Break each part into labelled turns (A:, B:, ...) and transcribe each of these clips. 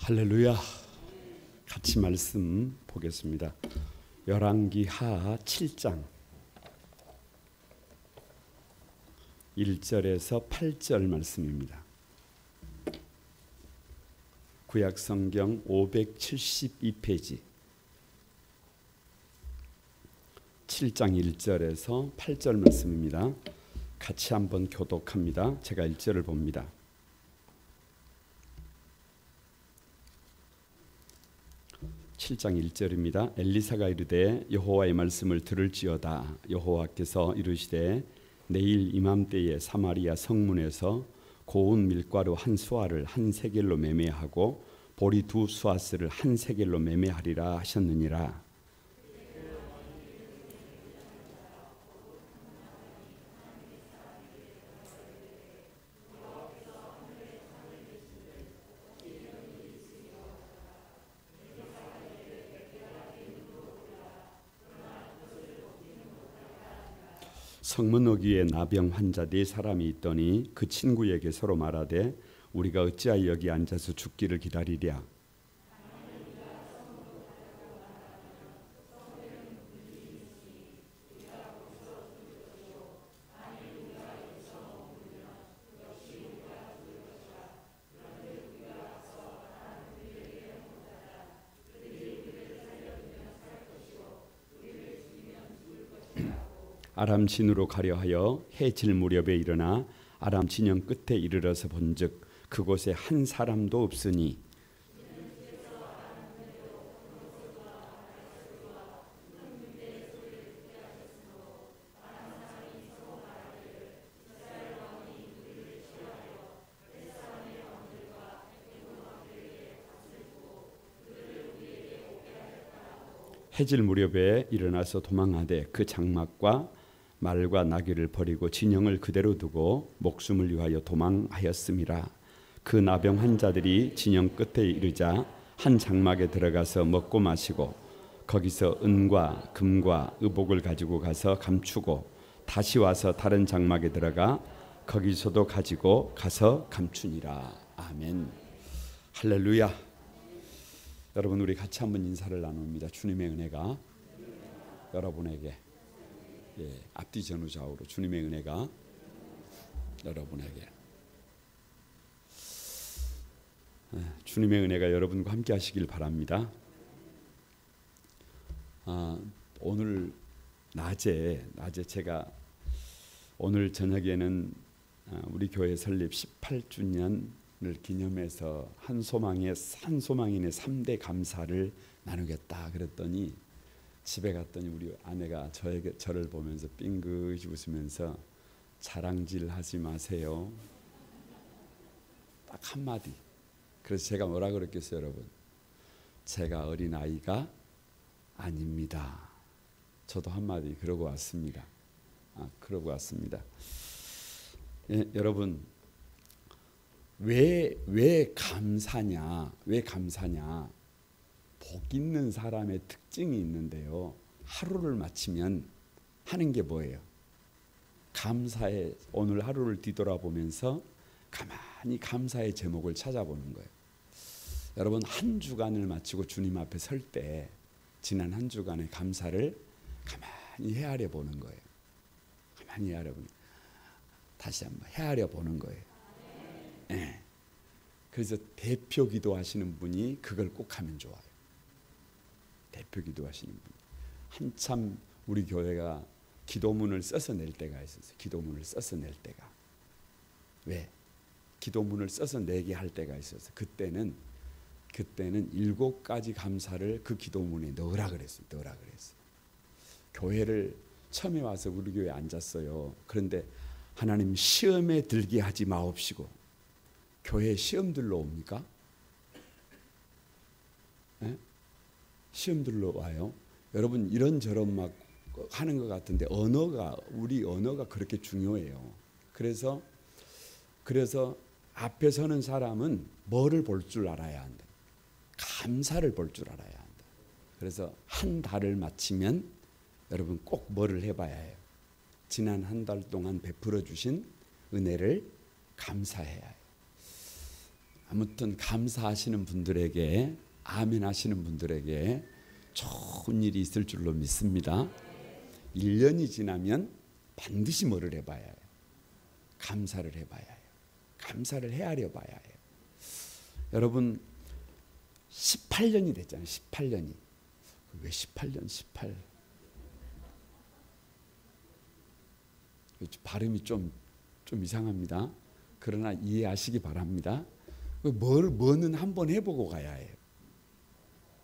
A: 할렐루야. 같이 말씀 보겠습니다. 열왕기하 7장 1절에서 8절 말씀입니다. 구약성경 572페이지 7장 1절에서 8절 말씀입니다. 같이 한번 교독합니다. 제가 1절을 봅니다. (7장 1절입니다) 엘리사가 이르되 여호와의 말씀을 들을지어다. 여호와께서 이르시되 내일 이맘때에 사마리아 성문에서 고운 밀가루 한 수아를 한 세겔로 매매하고 보리 두 수아스를 한 세겔로 매매하리라 하셨느니라. 성문어귀에 나병 환자 네 사람이 있더니 그 친구에게 서로 말하되 우리가 어찌하여 여기 앉아서 죽기를 기다리랴. 아람 진으로 가려 하여 해 질 무렵에 일어나 아람 진영 끝에 이르러서 본즉 그곳에 한 사람도 없으니 해질 무렵에 일어나서 도망하되 그 장막과 말과 나귀를 버리고 진영을 그대로 두고 목숨을 위하여 도망하였음이라. 그 나병 환자들이 진영 끝에 이르자 한 장막에 들어가서 먹고 마시고 거기서 은과 금과 의복을 가지고 가서 감추고 다시 와서 다른 장막에 들어가 거기서도 가지고 가서 감추니라. 아멘. 할렐루야. 여러분, 우리 같이 한번 인사를 나눕니다. 주님의 은혜가 여러분에게, 앞뒤 전후 좌우로 주님의 은혜가 여러분에게, 주님의 은혜가 여러분과 함께 하시길 바랍니다. 오늘 낮에 제가 오늘 저녁에는 우리 교회 설립 18주년을 기념해서 한소망인의 3대 감사를 나누겠다 그랬더니 집에 갔더니 우리 아내가 저를 보면서 빙긋이 웃으면서 자랑질 하지 마세요. 딱 한마디. 그래서 제가 뭐라 그랬겠어요, 여러분? 제가 어린아이가 아닙니다. 저도 한마디 그러고 왔습니다. 그러고 왔습니다. 여러분, 왜 감사냐? 왜 감사냐? 복 있는 사람의 특징이 있는데요. 하루를 마치면 하는 게 뭐예요? 감사의, 오늘 하루를 뒤돌아보면서 가만히 감사의 제목을 찾아보는 거예요. 여러분, 한 주간을 마치고 주님 앞에 설 때 지난 한 주간의 감사를 가만히 헤아려 보는 거예요. 가만히 헤아려 보는, 다시 한번 헤아려 보는 거예요. 네. 그래서 대표 기도하시는 분이 그걸 꼭 하면 좋아요. 대표 기도하시는 분. 한참 우리 교회가 기도문을 써서 낼 때가 있었어요. 기도문을 써서 낼 때가. 왜? 기도문을 써서 내게 할 때가 있어서 그때는 7가지 감사를 그 기도문에 넣으라 그랬어요. 교회를 처음에 와서 우리 교회에 앉았어요. 그런데 하나님 시험에 들게 하지 마옵시고. 교회에 시험 들러 옵니까? 네? 시험 들러 와요. 여러분, 이런저런 막 하는 것 같은데 우리 언어가 그렇게 중요해요. 그래서 앞에 서는 사람은 뭐를 볼 줄 알아야 한다. 감사를 볼 줄 알아야 한다. 그래서 한 달을 마치면 여러분 꼭 뭐를 해봐야 해요? 지난 한 달 동안 베풀어 주신 은혜를 감사해야 해요. 아무튼 감사하시는 분들에게, 아멘 하시는 분들에게 좋은 일이 있을 줄로 믿습니다. 1년이 지나면 반드시 뭐를 해봐야 해요? 감사를 해봐야 해요. 감사를 헤아려 봐야 해요. 여러분 18년이 됐잖아요. 18년이. 왜 18년 18? 발음이 좀 이상합니다. 그러나 이해하시기 바랍니다. 뭐는 한번 해보고 가야 해요.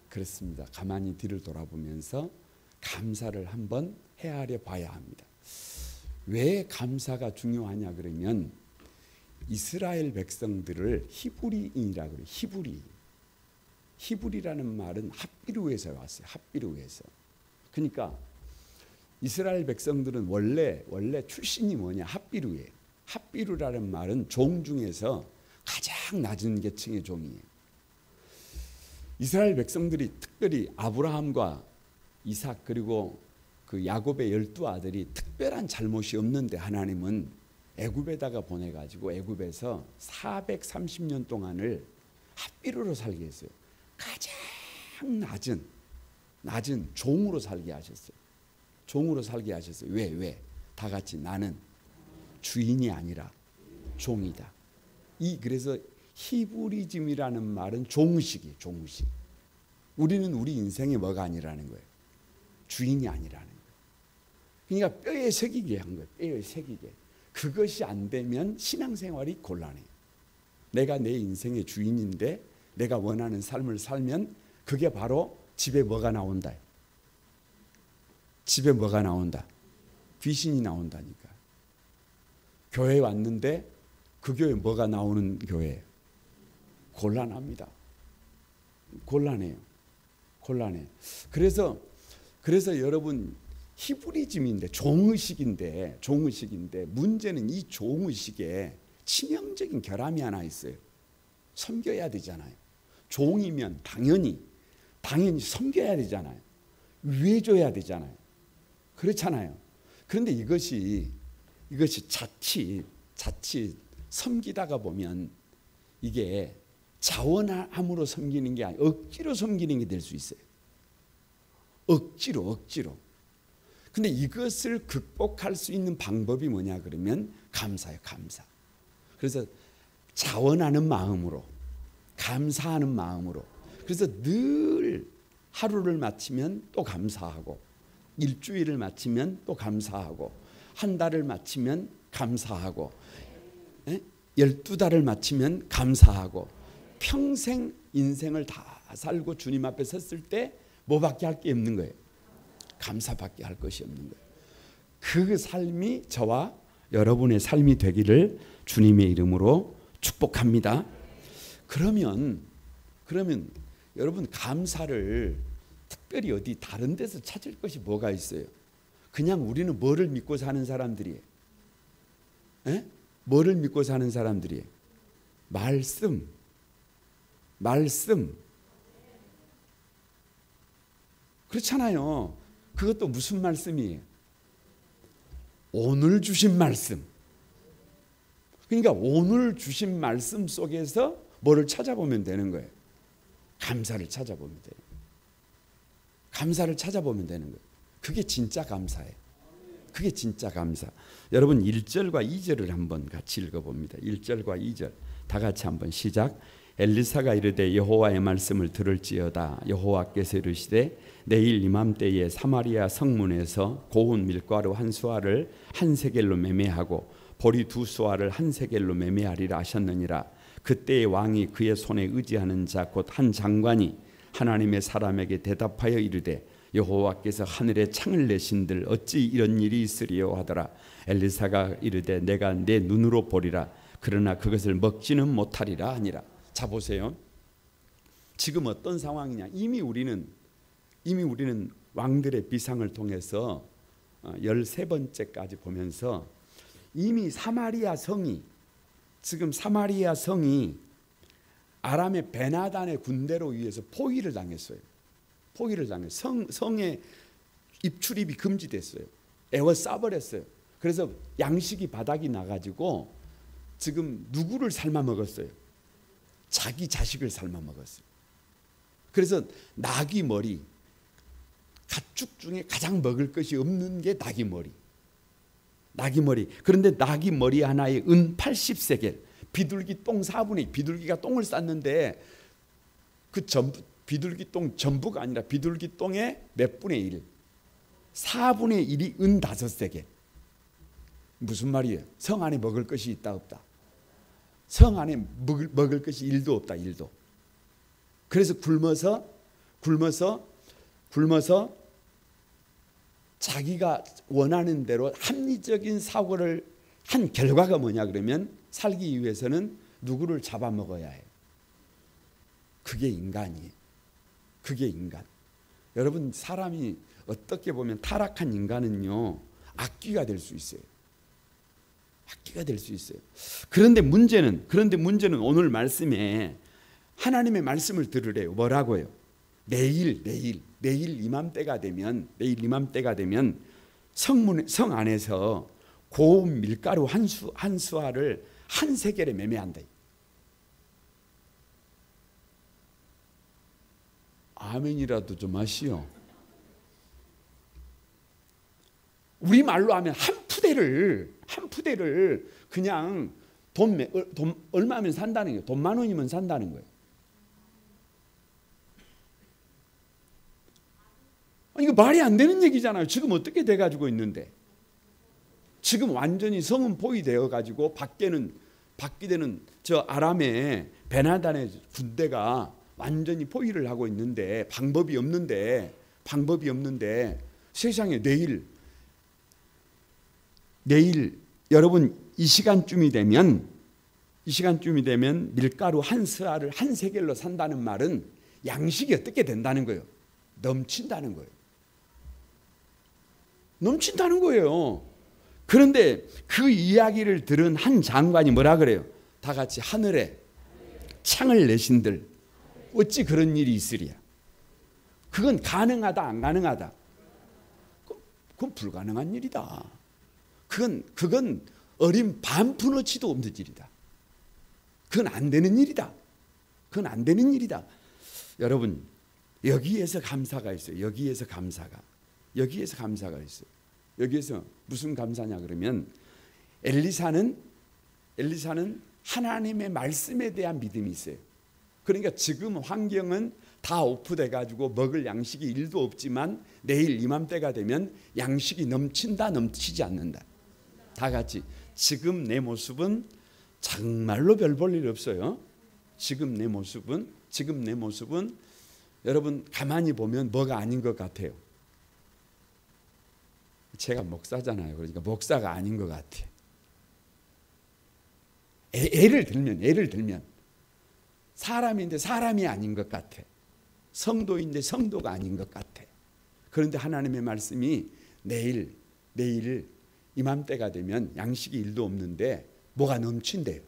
A: 그렇습니다. 가만히 뒤를 돌아보면서 감사를 한번 헤아려 봐야 합니다. 왜 감사가 중요하냐 그러면 이스라엘 백성들을 히브리인이라고 그래요. 히브리라는 말은 핫비루에서 왔어요. 핫비루에서. 그러니까 이스라엘 백성들은 원래 출신이 뭐냐? 핫비루예요. 핫비루라는 말은 종 중에서 가장 낮은 계층의 종이에요. 이스라엘 백성들이 특별히 아브라함과 이삭 그리고 그 야곱의 12아들이 특별한 잘못이 없는데 하나님은 애굽에다가 보내가지고 애굽에서 430년 동안을 핫비루로 살게 했어요. 가장 낮은 종으로 살게 하셨어요. 종으로 살게 하셨어요. 왜? 다 같이 나는 주인이 아니라 종이다. 그래서 히브리즘이라는 말은 종의식이에요. 종의식. 우리는 우리 인생에 뭐가 아니라는 거예요? 주인이 아니라는 거예요. 그러니까 뼈에 새기게 한 거예요. 뼈에 새기게. 그것이 안 되면 신앙생활이 곤란해요. 내가 내 인생의 주인인데 내가 원하는 삶을 살면 그게 바로 집에 뭐가 나온다. 집에 뭐가 나온다. 귀신이 나온다니까. 교회에 왔는데 그 교회 뭐가 나오는 교회예요? 곤란합니다. 곤란해요. 그래서 여러분 히브리즘인데 종의식인데 문제는 이 종의식에 치명적인 결함이 하나 있어요. 섬겨야 되잖아요. 종이면 당연히 섬겨야 되잖아요. 위해줘야 되잖아요. 그렇잖아요. 그런데 이것이 자칫 섬기다가 보면 이게 자원함으로 섬기는 게 아니라 억지로 섬기는 게 될 수 있어요. 억지로. 근데 이것을 극복할 수 있는 방법이 뭐냐 그러면 감사예요. 감사. 그래서 자원하는 마음으로, 감사하는 마음으로. 그래서 늘 하루를 마치면 또 감사하고, 일주일을 마치면 또 감사하고, 한 달을 마치면 감사하고, 12달을 마치면 감사하고, 평생 인생을 다 살고 주님 앞에 섰을 때 뭐밖에 할 게 없는 거예요. 감사밖에 할 것이 없는 거예요. 그 삶이 저와 여러분의 삶이 되기를 주님의 이름으로 축복합니다. 그러면 여러분 감사를 특별히 어디 다른 데서 찾을 것이 뭐가 있어요? 그냥 우리는 뭐를 믿고 사는 사람들이에요? 뭐를 믿고 사는 사람들이에요? 말씀. 그렇잖아요. 그것도 무슨 말씀이에요? 오늘 주신 말씀. 그러니까 오늘 주신 말씀 속에서 뭐를 찾아보면 되는 거예요? 감사를 찾아보면 돼요. 감사를 찾아보면 되는 거예요. 그게 진짜 감사예요. 그게 진짜 감사. 여러분 1절과 2절을 한번 같이 읽어봅니다. 1절과 2절 다 같이 한번 시작. 엘리사가 이르되 여호와의 말씀을 들을지어다. 여호와께서 이르시되 내일 이맘때에 사마리아 성문에서 고운 밀가루 한 수아를 한 세겔로 매매하고 보리 두 수아를 한 세겔로 매매하리라 하셨느니라. 그때의 왕이 그의 손에 의지하는 자 곧 한 장관이 하나님의 사람에게 대답하여 이르되 여호와께서 하늘에 창을 내신들 어찌 이런 일이 있으리요 하더라. 엘리사가 이르되 내가 내 눈으로 보리라. 그러나 그것을 먹지는 못하리라 하니라. 자 보세요. 지금 어떤 상황이냐. 이미 우리는 왕들의 비상을 통해서 13번째까지 보면서 이미 사마리아 성이 아람의 베나단의 군대로 의해서 포위를 당했어요. 성의 입출입이 금지됐어요. 에워싸버렸어요. 그래서 양식이 바닥이 나가지고 지금 누구를 삶아 먹었어요? 자기 자식을 삶아 먹었어요. 그래서 나귀 머리, 가축 중에 가장 먹을 것이 없는 게 나귀 머리. 나귀 머리. 그런데 나귀 머리 하나에 은 80세겔, 비둘기 똥 4분의 2, 비둘기가 똥을 쌌는데 그 비둘기 똥 전부가 아니라 비둘기 똥의 몇 분의 1, 4분의 1이 은 5세겔. 무슨 말이에요? 성 안에 먹을 것이 있다 없다? 성 안에 먹을 것이 1도 없다. 1도. 그래서 굶어서 자기가 원하는 대로 합리적인 사고를 한 결과가 뭐냐 그러면 살기 위해서는 누구를 잡아먹어야 해요. 그게 인간이에요. 그게 인간. 여러분, 사람이 어떻게 보면 타락한 인간은요, 악귀가 될 수 있어요. 악귀가 될 수 있어요. 그런데 문제는 오늘 말씀에 하나님의 말씀을 들으래요. 뭐라고요? 내일 이맘때가 되면 성 안에서 고운 밀가루 한 수알을 한 세겔에 매매한다. 아멘이라도 좀 하시오. 우리 말로 하면 한 푸대를 그냥 돈 얼마면 산다는 거예요. 돈 10,000원이면 산다는 거예요. 이거 말이 안 되는 얘기잖아요. 지금 어떻게 돼가지고 있는데, 지금 완전히 성은 포위되어 가지고 밖에는 저 아람의 베나단의 군대가 완전히 포위를 하고 있는데 방법이 없는데 세상에 내일 여러분 이 시간쯤이 되면 밀가루 한 스알을 한 세겔로 산다는 말은 양식이 어떻게 된다는 거예요? 넘친다는 거예요. 그런데 그 이야기를 들은 한 장관이 뭐라 그래요? 다 같이 하늘에 창을 내신들 어찌 그런 일이 있으랴. 그건 가능하다 안 가능하다? 그건 불가능한 일이다. 그건 어린 반푼어치도 없는 일이다. 그건 안 되는 일이다. 여러분, 여기에서 감사가 있어요. 여기에서 감사가 있어요. 여기에서 무슨 감사냐 그러면 엘리사는 하나님의 말씀에 대한 믿음이 있어요. 그러니까 지금 환경은 다 오프돼 가지고 먹을 양식이 1도 없지만 내일 이맘때가 되면 양식이 넘친다 넘치지 않는다. 다 같이 지금 내 모습은 정말로 별 볼 일 없어요. 지금 내 모습은 여러분 가만히 보면 뭐가 아닌 것 같아요. 제가 목사잖아요. 그러니까 목사가 아닌 것 같아요. 예를 들면 사람인데 사람이 아닌 것 같아. 성도인데 성도가 아닌 것 같아. 그런데 하나님의 말씀이 내일 이맘때가 되면 양식이 1도 없는데 뭐가 넘친대요.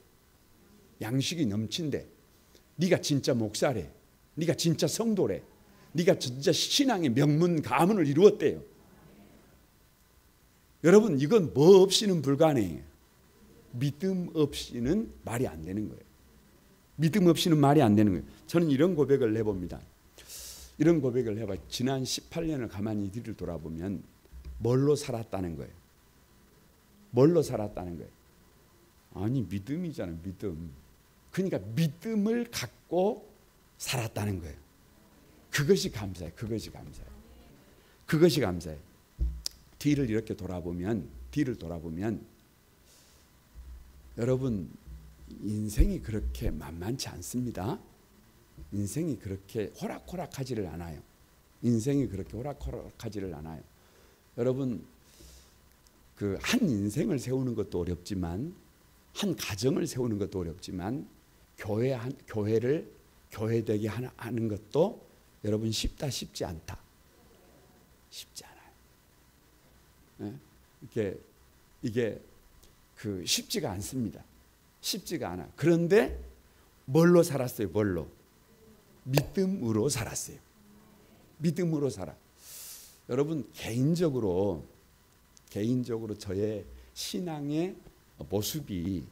A: 양식이 넘친대. 네가 진짜 목사래. 네가 진짜 성도래. 네가 진짜 신앙의 명문 가문을 이루었대요. 여러분, 이건 뭐 없이는 불가능해요. 믿음 없이는 말이 안 되는 거예요. 저는 이런 고백을 해봅니다. 지난 18년을 가만히 뒤를 돌아보면 뭘로 살았다는 거예요. 아니, 믿음이잖아요. 믿음. 그러니까 믿음을 갖고 살았다는 거예요. 그것이 감사해요. 뒤를 이렇게 돌아보면 여러분, 인생이 그렇게 만만치 않습니다. 인생이 그렇게 호락호락하지를 않아요. 여러분, 그 한 인생을 세우는 것도 어렵지만, 한 가정을 세우는 것도 어렵지만, 교회 되게 하는 것도 여러분 쉽지 않다. 쉽지 않아요. 이게 쉽지가 않습니다. 쉽지가 않아. 그런데 뭘로 살았어요? 믿음으로 살았어요. 여러분, 개인적으로 저의 신앙의 모습이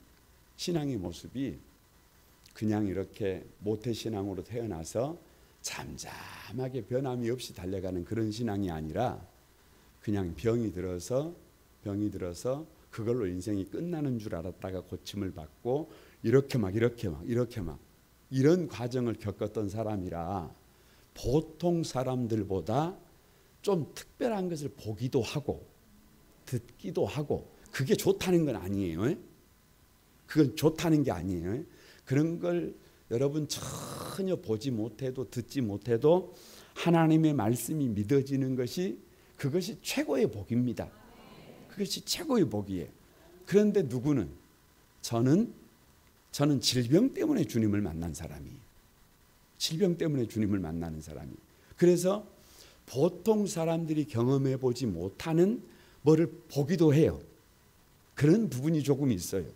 A: 그냥 이렇게 모태신앙으로 태어나서 잠잠하게 변함이 없이 달려가는 그런 신앙이 아니라 그냥 병이 들어서 그걸로 인생이 끝나는 줄 알았다가 고침을 받고 이렇게 막 이런 과정을 겪었던 사람이라 보통 사람들보다 좀 특별한 것을 보기도 하고 듣기도 하고 그게 좋다는 건 아니에요. 그건 좋다는 게 아니에요. 그런 걸 여러분 전혀 보지 못해도 듣지 못해도 하나님의 말씀이 믿어지는 것이 그것이 최고의 복입니다. 그것이 최고의 복이에요. 그런데 누구는 저는 질병 때문에 주님을 만난 사람이에요. 질병 때문에 주님을 만나는 사람이에요. 그래서 보통 사람들이 경험해 보지 못하는 뭐를 보기도 해요. 그런 부분이 조금 있어요.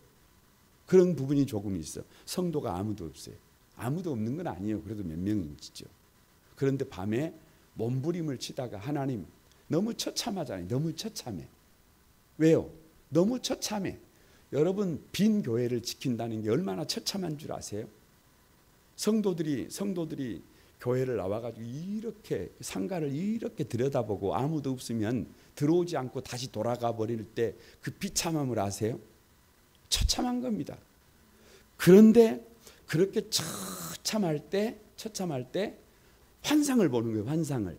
A: 그런 부분이 조금 있어. 성도가 아무도 없어요. 아무도 없는 건 아니에요. 그래도 몇 명이 있죠. 그런데 밤에 몸부림을 치다가 하나님 너무 처참하잖아요. 너무 처참해. 왜요? 너무 처참해. 여러분 빈 교회를 지킨다는 게 얼마나 처참한 줄 아세요? 성도들이 교회를 나와가지고 이렇게 상가를 이렇게 들여다보고 아무도 없으면 들어오지 않고 다시 돌아가 버릴 때 그 비참함을 아세요? 처참한 겁니다. 그런데 그렇게 처참할 때 환상을 보는 거예요. 환상을.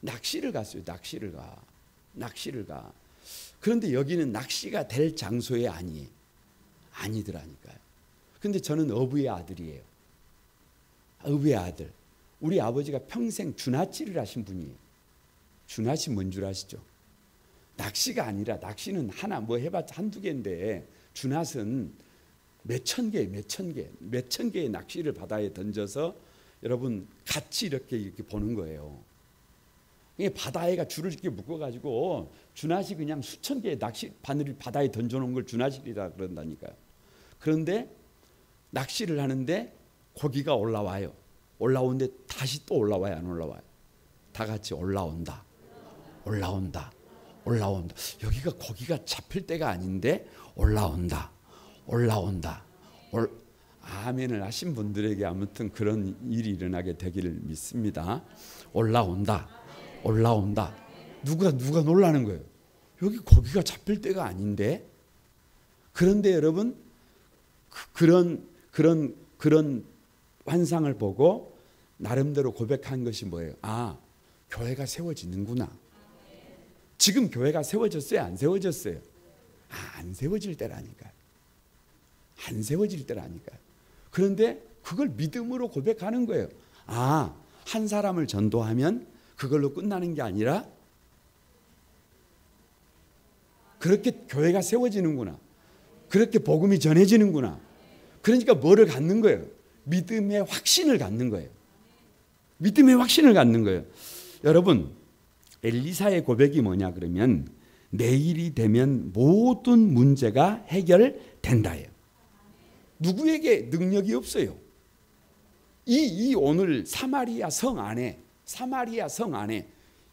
A: 낚시를 갔어요. 낚시를 가. 그런데 여기는 낚시가 될 장소에 아니더라니까요. 근데 저는 어부의 아들이에요. 어부의 아들. 우리 아버지가 평생 주낫질을 하신 분이에요. 주낫이 뭔 줄 아시죠? 낚시가 아니라 낚시는 하나 뭐 해봤자 한두 개인데 주낫은 몇천 개의 낚시를 바다에 던져서 여러분 같이 이렇게 보는 거예요. 이게 바다에가 줄을 이렇게 묶어가지고 주낫이 그냥 수천 개의 낚시 바늘을 바다에 던져놓은 걸 주낫이라 그런다니까요. 그런데 낚시를 하는데 고기가 올라와요. 올라오는데 다시 또 올라와요, 안 올라와요? 다 같이 올라온다. 여기가 고기가 잡힐 때가 아닌데 올라온다. 아멘을 하신 분들에게 아무튼 그런 일이 일어나게 되기를 믿습니다. 올라온다. 누가 놀라는 거예요. 여기 고기가 잡힐 때가 아닌데. 그런데 여러분 그런 환상을 보고 나름대로 고백한 것이 뭐예요? 아, 교회가 세워지는구나. 지금 교회가 세워졌어요? 안 세워졌어요? 안 세워질 때라니까요. 그런데 그걸 믿음으로 고백하는 거예요. 아, 한 사람을 전도하면 그걸로 끝나는 게 아니라 그렇게 교회가 세워지는구나. 그렇게 복음이 전해지는구나. 그러니까 뭐를 갖는 거예요? 믿음의 확신을 갖는 거예요. 여러분, 엘리사의 고백이 뭐냐 그러면 내일이 되면 모든 문제가 해결된다예요. 누구에게 능력이 없어요. 이 오늘 사마리아 성 안에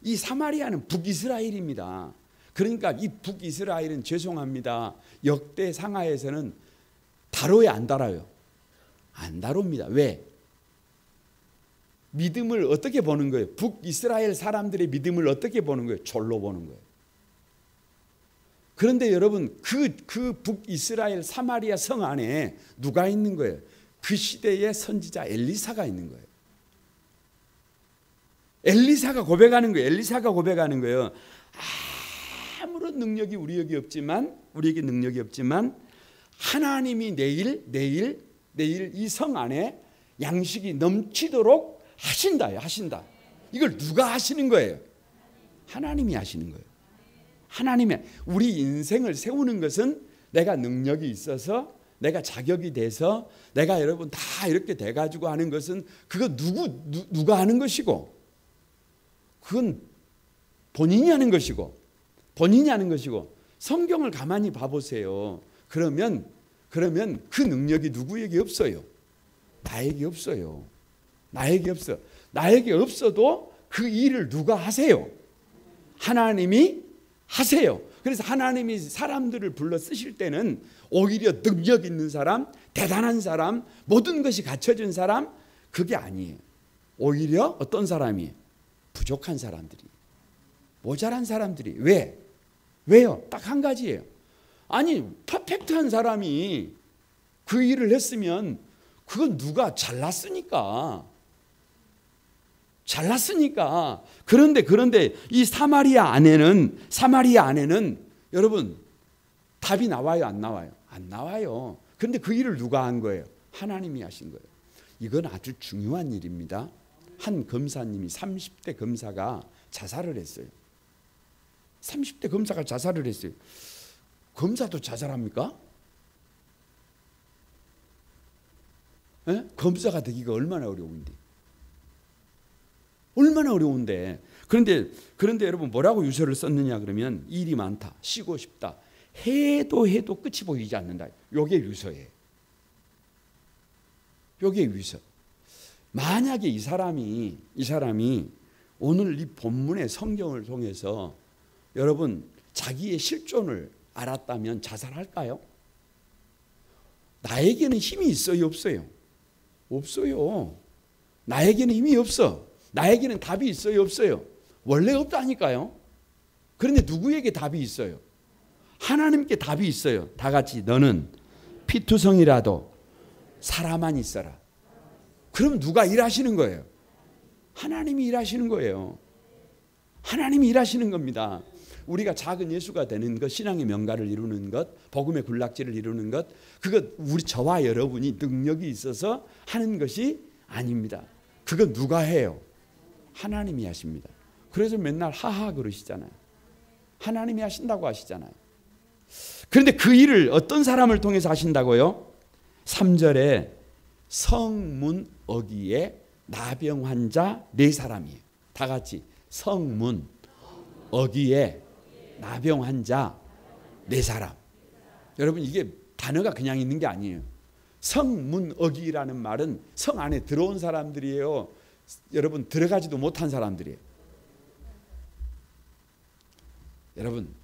A: 이 사마리아는 북이스라엘입니다. 그러니까 이 북이스라엘은 죄송합니다. 역대 상하에서는 다뤄요, 안 다뤄요? 안 다룹니다. 왜? 믿음을 어떻게 보는 거예요? 북이스라엘 사람들의 믿음을 어떻게 보는 거예요? 졸로 보는 거예요. 그런데 여러분 그 북이스라엘 사마리아 성 안에 누가 있는 거예요? 그 시대의 선지자 엘리사가 있는 거예요. 엘리사가 고백하는 거예요. 아무런 능력이 우리에게 없지만 하나님이 내일 이 성 안에 양식이 넘치도록 하신다. 이걸 누가 하시는 거예요? 하나님이 하시는 거예요. 우리 인생을 세우는 것은 내가 능력이 있어서 내가 자격이 돼서 내가 여러분 다 이렇게 돼가지고 하는 것은 그거 누가 하는 것이고 그건 본인이 하는 것이고 성경을 가만히 봐보세요. 그러면 그 능력이 누구에게 없어요? 나에게 없어요. 나에게 없어도 그 일을 누가 하세요? 하나님이 하세요. 그래서 하나님이 사람들을 불러 쓰실 때는 오히려 능력 있는 사람, 대단한 사람, 모든 것이 갖춰진 사람, 그게 아니에요. 오히려 어떤 사람이? 부족한 사람들이, 모자란 사람들이. 왜요? 딱 한 가지예요. 아니, 퍼펙트한 사람이 그 일을 했으면 그건 누가 잘났으니까. 그런데 이 사마리아 아내는 여러분 답이 나와요, 안 나와요? 안 나와요. 그런데 그 일을 누가 한 거예요? 하나님이 하신 거예요. 이건 아주 중요한 일입니다. 한 검사님이 30대 검사가 자살을 했어요. 30대 검사가 자살을 했어요. 검사도 자살합니까? 에? 검사가 되기가 얼마나 어려운데. 그런데 여러분 뭐라고 유서를 썼느냐 그러면 일이 많다, 쉬고 싶다, 해도 끝이 보이지 않는다. 요게 유서예요. 요게 유서. 만약에 이 사람이 오늘 이 본문의 성경을 통해서 여러분 자기의 실존을 알았다면 자살할까요? 나에게는 힘이 있어요, 없어요? 없어요. 나에게는 힘이 없어. 나에게는 답이 있어요, 없어요? 원래 없다니까요. 그런데 누구에게 답이 있어요? 하나님께 답이 있어요. 다 같이 너는 피투성이라도 살아만 있어라. 그럼 누가 일하시는 거예요? 하나님이 일하시는 거예요. 하나님이 일하시는 겁니다. 우리가 작은 예수가 되는 것, 신앙의 명가를 이루는 것, 복음의 군락지를 이루는 것, 그것 저와 여러분이 능력이 있어서 하는 것이 아닙니다. 그건 누가 해요? 하나님이 하십니다. 그래서 맨날 하하 그러시잖아요. 하나님이 하신다고 하시잖아요. 그런데 그 일을 어떤 사람을 통해서 하신다고요? 3절에 성문 어귀에 나병 환자 4사람이에요. 다 같이 성문 어귀에 나병 환자 4사람. 여러분 이게 단어가 그냥 있는 게 아니에요. 성문 어귀라는 말은 성 안에 들어온 사람들이에요. 여러분 들어가지도 못한 사람들이에요. 여러분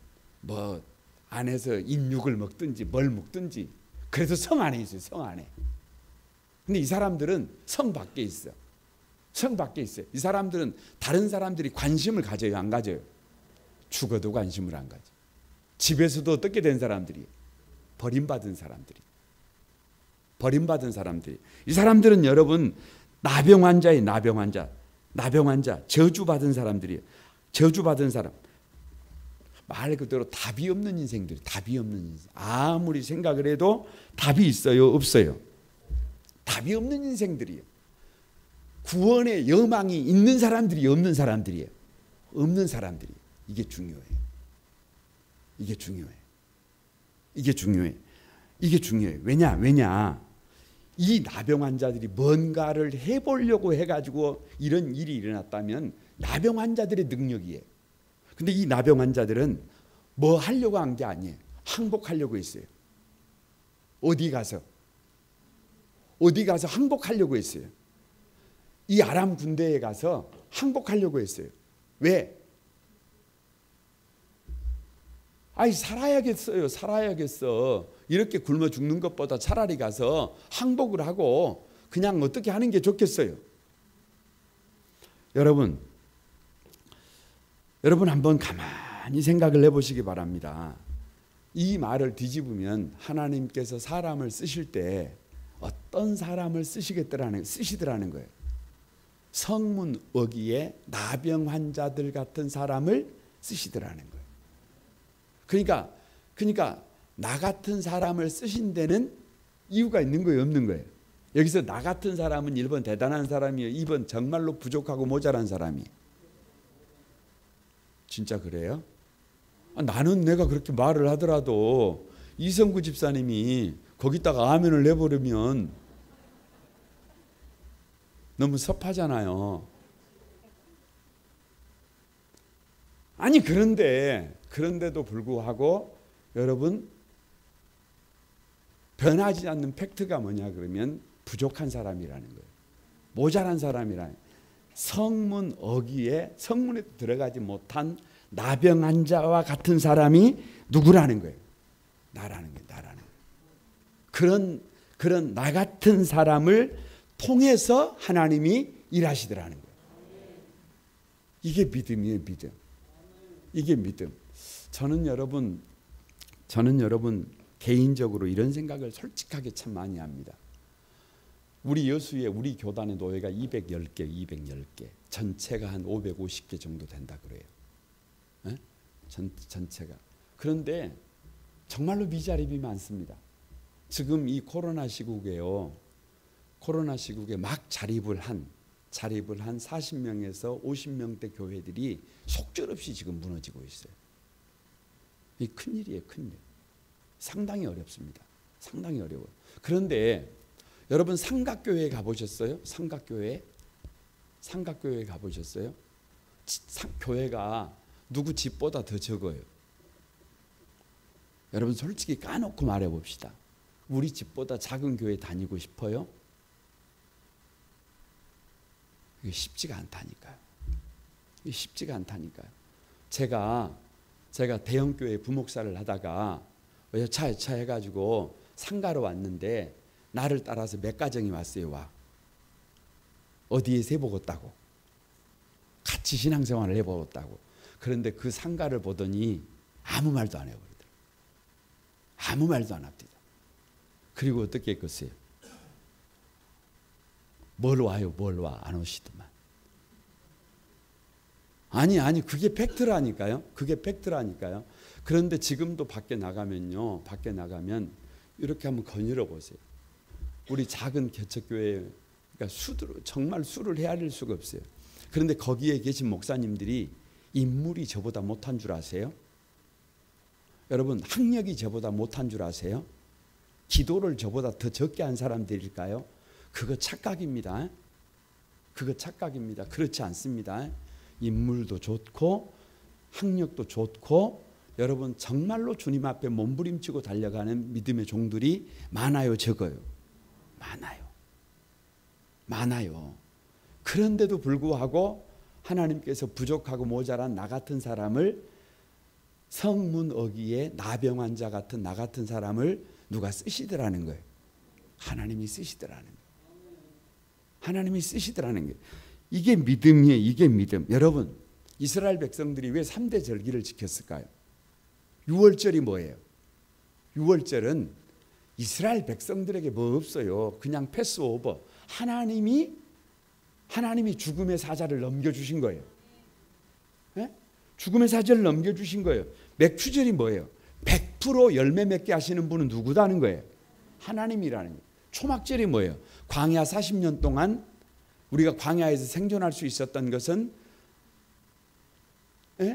A: 뭐 안에서 인육을 먹든지 뭘 먹든지 그래도 성 안에 있어요. 성 안에. 근데 이 사람들은 성 밖에 있어. 성 밖에 있어요. 이 사람들은 다른 사람들이 관심을 가져요, 안 가져요? 죽어도 관심을 안 가져. 집에서도 어떻게 된 사람들이? 버림받은 사람들이. 이 사람들은 여러분 나병 환자예요. 나병 환자. 저주받은 사람들이에요. 저주받은 사람. 말 그대로 답이 없는 인생들이. 답이 없는 인생. 아무리 생각을 해도 답이 있어요, 없어요? 답이 없는 인생들이에요. 구원의 여망이 있는 사람들이 없는 사람들이에요. 없는 사람들이. 이게 중요해요. 왜냐? 이 나병 환자들이 뭔가를 해보려고 해가지고 이런 일이 일어났다면 나병 환자들의 능력이에요. 근데 이 나병 환자들은 뭐 하려고 한 게 아니에요. 항복하려고 했어요. 어디 가서 항복하려고 했어요. 이 아람 군대에 가서 항복하려고 했어요. 왜? 아이 살아야겠어. 이렇게 굶어 죽는 것보다 차라리 가서 항복을 하고 그냥 어떻게 하는 게 좋겠어요. 여러분 한번 가만히 생각을 해보시기 바랍니다. 이 말을 뒤집으면 하나님께서 사람을 쓰실 때 어떤 사람을 쓰시더라는 거예요. 성문 어귀에 나병 환자들 같은 사람을 쓰시더라는 거예요. 그러니까 나 같은 사람을 쓰신 데는 이유가 있는 거예요, 없는 거예요? 여기서 나 같은 사람은 1번 대단한 사람이에요, 2번 정말로 부족하고 모자란 사람이에요. 진짜 그래요? 나는 내가 그렇게 말을 하더라도 이성구 집사님이 거기다가 아멘을 내버리면 너무 섭하잖아요. 아니 그런데도 불구하고 여러분 변하지 않는 팩트가 뭐냐 그러면 부족한 사람이라는 거예요. 모자란 사람이라는 거예요. 성문 어귀에 성문에 들어가지 못한 나병 환자와 같은 사람이 누구라는 거예요? 나라는 거예요. 그런 나 같은 사람을 통해서 하나님이 일하시더라는 거예요. 이게 믿음이에요, 믿음. 이게 믿음. 저는 여러분 개인적으로 이런 생각을 솔직하게 참 많이 합니다. 우리 여수에 우리 교단의 노예가 210개. 전체가 한 550개 정도 된다 그래요. 네? 전체가. 그런데 정말로 미자립이 많습니다. 지금 이 코로나 시국에요. 코로나 시국에 막 자립을 한 40명에서 50명대 교회들이 속절없이 지금 무너지고 있어요. 이 큰일이에요, 큰일. 상당히 어렵습니다. 상당히 어려워요. 그런데 여러분 삼각교회 가보셨어요? 삼각교회 가보셨어요? 교회가 누구 집보다 더 적어요. 여러분 솔직히 까놓고 말해봅시다. 우리 집보다 작은 교회 다니고 싶어요? 이게 쉽지가 않다니까요. 이게 쉽지가 않다니까요. 제가 대형 교회 부목사를 하다가 차 해가지고 상가로 왔는데 나를 따라서 몇 가정이 왔어요. 와. 어디에 세보겠다고. 같이 신앙생활을 해보겠다고. 그런데 그 상가를 보더니 아무 말도 안 해버리더라고요. 아무 말도 안 합니다. 그리고 어떻게 했겠어요? 뭘 와요? 뭘 와? 안 오시더만. 아니 그게 팩트라니까요. 그게 팩트라니까요. 그런데 지금도 밖에 나가면 이렇게 한번 거닐어 보세요. 우리 작은 개척교회 그러니까 정말 수를 헤아릴 수가 없어요. 그런데 거기에 계신 목사님들이 인물이 저보다 못한 줄 아세요? 여러분 학력이 저보다 못한 줄 아세요? 기도를 저보다 더 적게 한 사람들일까요? 그거 착각입니다. 그거 착각입니다. 그렇지 않습니다. 인물도 좋고 학력도 좋고 여러분 정말로 주님 앞에 몸부림치고 달려가는 믿음의 종들이 많아요, 적어요? 많아요. 그런데도 불구하고 하나님께서 부족하고 모자란 나 같은 사람을 성문 어기에 나병 환자 같은 나 같은 사람을 누가 쓰시더라는 거예요. 하나님이 쓰시더라는 거예요. 하나님이 쓰시더라는 거예요. 이게 믿음이에요. 이게 믿음. 여러분 이스라엘 백성들이 왜 3대 절기를 지켰을까요? 6월절이 뭐예요? 6월절은 이스라엘 백성들에게 뭐 없어요. 그냥 패스오버. 하나님이 죽음의 사자를 넘겨주신 거예요. 네? 죽음의 사자를 넘겨주신 거예요. 맥추절이 뭐예요? 100% 열매 맺게 하시는 분은 누구다는 거예요? 하나님이라는 거예요. 초막절이 뭐예요? 광야 40년 동안 우리가 광야에서 생존할 수 있었던 것은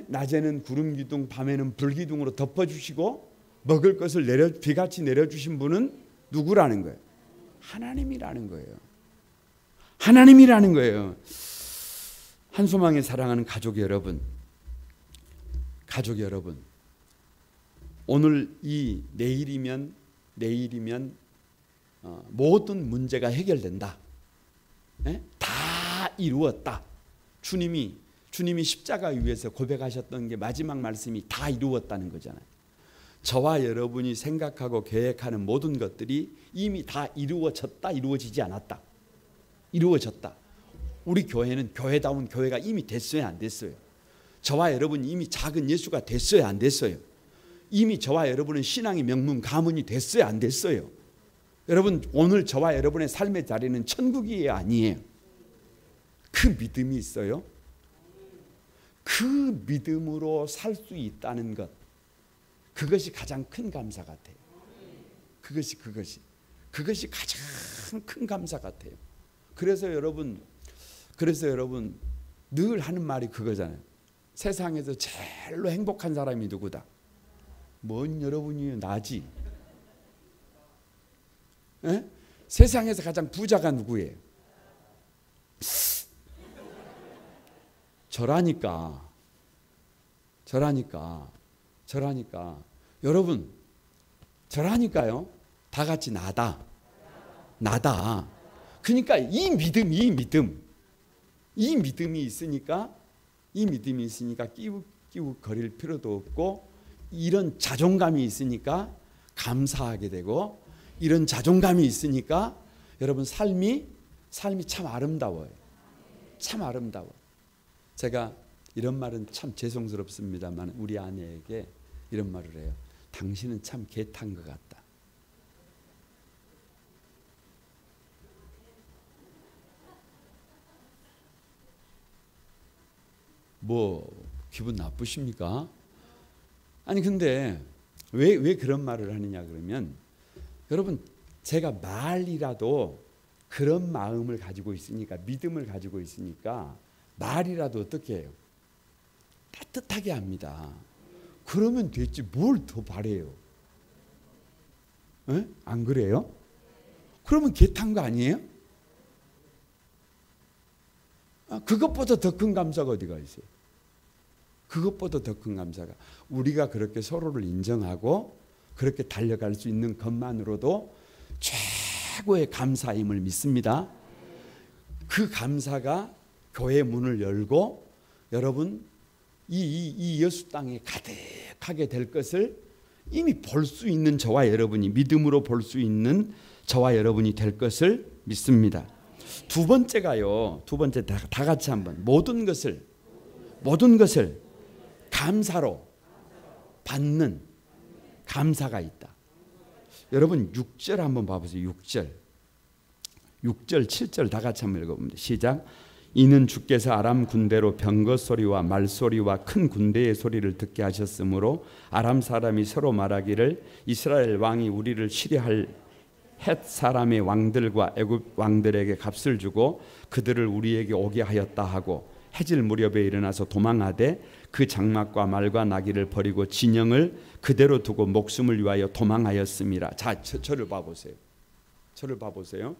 A: 낮에는 구름 기둥, 밤에는 불 기둥으로 덮어주시고 먹을 것을 비같이 내려주신 분은 누구라는 거예요? 하나님이라는 거예요. 하나님이라는 거예요. 한소망에 사랑하는 가족 여러분, 오늘 내일이면 모든 문제가 해결된다. 다 이루었다. 주님이 십자가 위에서 고백하셨던 게 마지막 말씀이 다 이루었다는 거잖아요. 저와 여러분이 생각하고 계획하는 모든 것들이 이미 다 이루어졌다, 이루어지지 않았다. 이루어졌다. 우리 교회는 교회다운 교회가 이미 됐어요, 안 됐어요? 저와 여러분이 이미 작은 예수가 됐어요, 안 됐어요? 이미 저와 여러분은 신앙의 명문 가문이 됐어요, 안 됐어요? 여러분 오늘 저와 여러분의 삶의 자리는 천국이에요, 아니에요? 그 믿음이 있어요? 그 믿음으로 살 수 있다는 것, 그것이 가장 큰 감사 같아요. 그것이 가장 큰 감사 같아요. 그래서 여러분 늘 하는 말이 그거잖아요. 세상에서 제일로 행복한 사람이 누구다? 뭔 여러분이에요? 나지. 에? 세상에서 가장 부자가 누구예요? 저라니까. 여러분 저라니까요. 다 같이 나다. 그러니까 이 믿음이 있으니까 끼우 거릴 필요도 없고, 이런 자존감이 있으니까 감사하게 되고, 이런 자존감이 있으니까 여러분 삶이 참 아름다워요. 참 아름다워. 제가 이런 말은 참 죄송스럽습니다만 우리 아내에게 이런 말을 해요. 당신은 참 개 탄 것 같다. 뭐 기분 나쁘십니까? 아니 근데 왜 그런 말을 하느냐 그러면 여러분 제가 말이라도 그런 마음을 가지고 있으니까 믿음을 가지고 있으니까 말이라도 어떻게 해요? 따뜻하게 합니다. 그러면 됐지 뭘 더 바래요? 에? 안 그래요? 그러면 개 탄 거 아니에요? 그것보다 더 큰 감사가 어디가 있어요? 그것보다 더 큰 감사가 우리가 그렇게 서로를 인정하고 그렇게 달려갈 수 있는 것만으로도 최고의 감사임을 믿습니다. 그 감사가 교회 문을 열고 여러분 이 여수 땅에 가득하게 될 것을 이미 볼 수 있는 저와 여러분이 믿음으로 볼 수 있는 저와 여러분이 될 것을 믿습니다. 두 번째가요. 두 번째 다 같이 한번 모든 것을 감사로 받는 감사가 있다. 여러분 6절 한번 봐보세요. 6절 7절 다 같이 한번 읽어봅니다. 시작. 이는 주께서 아람 군대로 병거 소리와 말소리와 큰 군대의 소리를 듣게 하셨으므로 아람 사람이 서로 말하기를 이스라엘 왕이 우리를 치려할 헷 사람의 왕들과 애굽 왕들에게 값을 주고 그들을 우리에게 오게 하였다 하고 해질 무렵에 일어나서 도망하되 그 장막과 말과 나귀를 버리고 진영을 그대로 두고 목숨을 위하여 도망하였습니다. 자, 저를 봐보세요. 저를 봐보세요.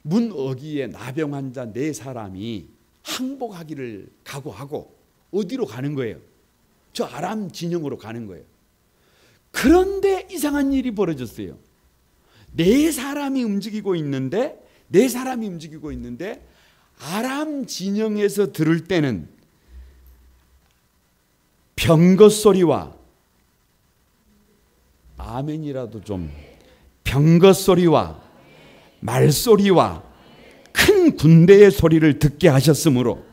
A: 문어기에 나병 환자 4사람이 항복하기를 각오하고 어디로 가는 거예요? 저 아람 진영으로 가는 거예요. 그런데 이상한 일이 벌어졌어요. 4사람이 움직이고 있는데 아람 진영에서 들을 때는 병거 소리와 아멘이라도 좀 병거 소리와 말소리와 큰 군대의 소리를 듣게 하셨으므로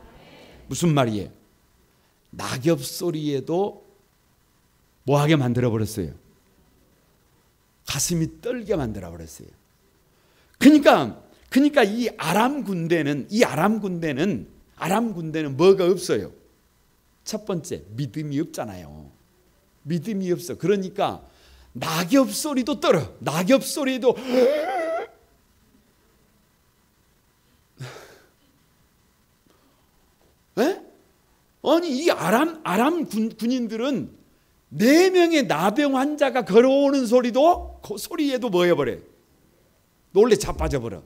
A: 무슨 말이에요? 낙엽 소리에도 뭐하게 만들어버렸어요? 가슴이 떨게 만들어버렸어요. 그러니까 이 아람 군대는 뭐가 없어요? 첫 번째 믿음이 없잖아요. 믿음이 없어. 그러니까 낙엽 소리도 떨어. 낙엽 소리도 에? 아니 이 아람 군인들은 4명의 나병 환자가 걸어오는 소리도 그 소리에도 뭐 해버려? 놀래 자빠져버려.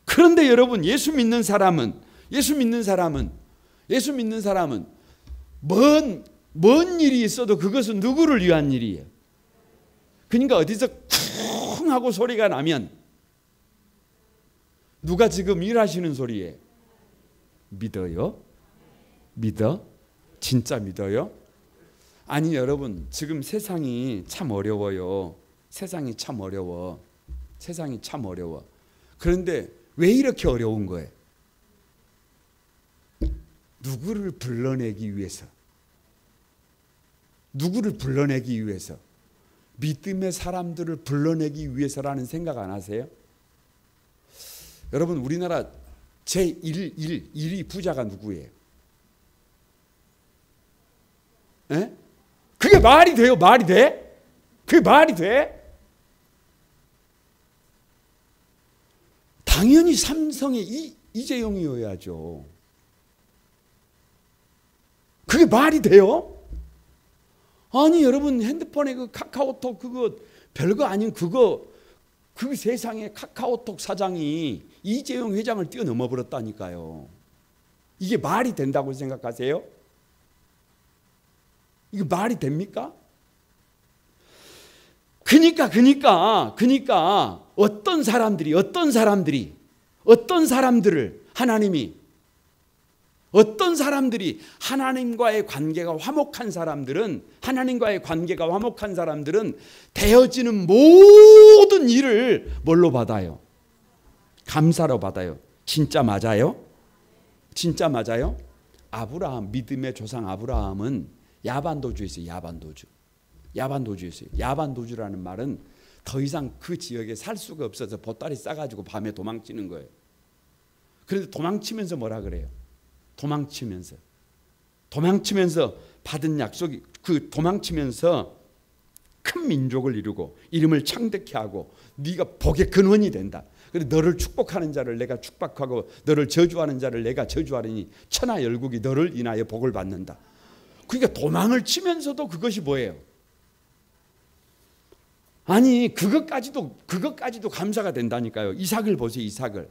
A: 그런데 여러분 예수 믿는 사람은 먼 일이 있어도 그것은 누구를 위한 일이에요? 그러니까 어디서 쿵 하고 소리가 나면 누가 지금 일하시는 소리예요? 믿어요? 믿어? 진짜 믿어요? 아니 여러분 지금 세상이 참 어려워요. 세상이 참 어려워. 그런데 왜 이렇게 어려운 거예요? 누구를 불러내기 위해서 믿음의 사람들을 불러내기 위해서라는 생각 안 하세요? 여러분 우리나라 제1위 부자가 누구예요? 에? 그게 말이 돼요? 말이 돼? 그게 말이 돼? 당연히 삼성의 이재용이어야죠. 그게 말이 돼요? 아니 여러분 핸드폰에 그 카카오톡 그거 별거 아닌 그 세상에 카카오톡 사장이 이재용 회장을 뛰어넘어 버렸다니까요. 이게 말이 된다고 생각하세요? 이게 말이 됩니까? 그러니까 어떤 사람들을 하나님이 어떤 사람들이 하나님과의 관계가 화목한 사람들은 되어지는 모든 일을 뭘로 받아요? 감사로 받아요. 진짜 맞아요? 진짜 맞아요? 아브라함, 믿음의 조상 아브라함은 야반도주였어요. 야반도주였어요. 야반도주라는 말은 더 이상 그 지역에 살 수가 없어서 보따리 싸가지고 밤에 도망치는 거예요. 그런데 도망치면서 뭐라 그래요? 도망치면서 받은 약속이, 그 도망치면서 큰 민족을 이루고 이름을 창대케 하고 네가 복의 근원이 된다. 그래서 너를 축복하는 자를 내가 축복하고 너를 저주하는 자를 내가 저주하리니 천하 열국이 너를 인하여 복을 받는다. 그러니까 도망을 치면서도 그것이 뭐예요? 아니 그것까지도 감사가 된다니까요. 이삭을 보세요. 이삭을.